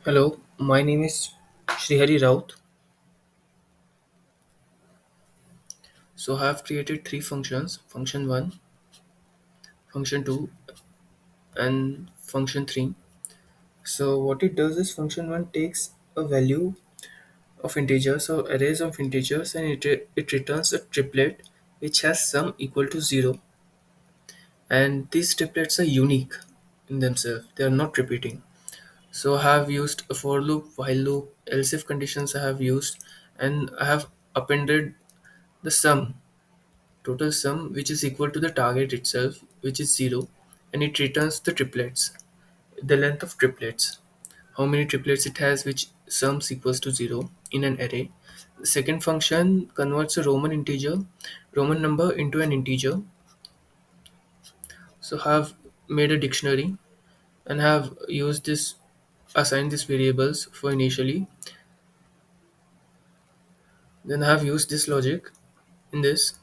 Hello, my name is Shrihari Raut. So I have created three functions, function 1, function 2 and function 3. So what it does is function 1 takes a value of integers, so arrays of integers, and it returns a triplet which has sum equal to 0, and these triplets are unique in themselves. They are not repeating. So I have used a for loop, while loop, else if conditions I have used, and I have appended the sum, total sum, which is equal to the target itself, which is 0, and it returns the triplets, the length of triplets, how many triplets it has, which sums equals to 0 in an array. The second function converts a Roman number into an integer. So have made a dictionary and have used this, assigned these variables for initially, then have used this logic in this.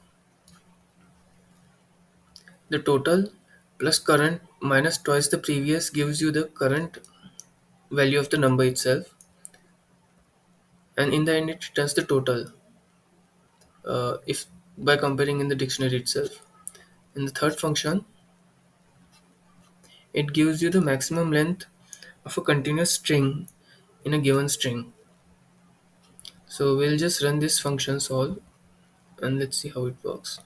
The total plus current minus twice the previous gives you the current value of the number itself, and in the end it returns the total, if by comparing in the dictionary itself. In the third function, it gives you the maximum length of a continuous string in a given string. So we'll just run this function solve and let's see how it works.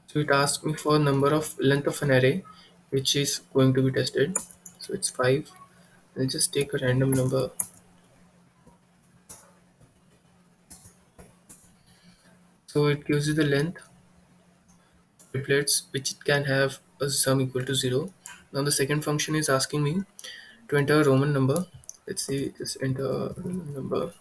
So it asks me for number of length of an array which is going to be tested. So it's 5. I'll just take a random number. So it gives you the length triplets which it can have a sum equal to 0. Now the second function is asking me to enter a Roman number. Let's see, just enter a Roman number.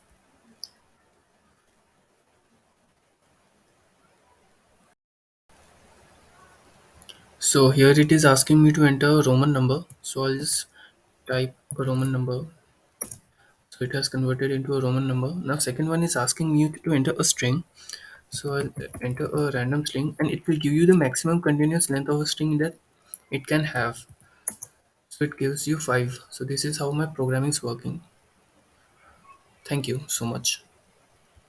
So here it is asking me to enter a Roman number. So I'll just type a Roman number. So it has converted into a Roman number. Now second one is asking me to enter a string. So I'll enter a random string and it will give you the maximum continuous length of a string that it can have. So it gives you 5. So this is how my programming is working. Thank you so much.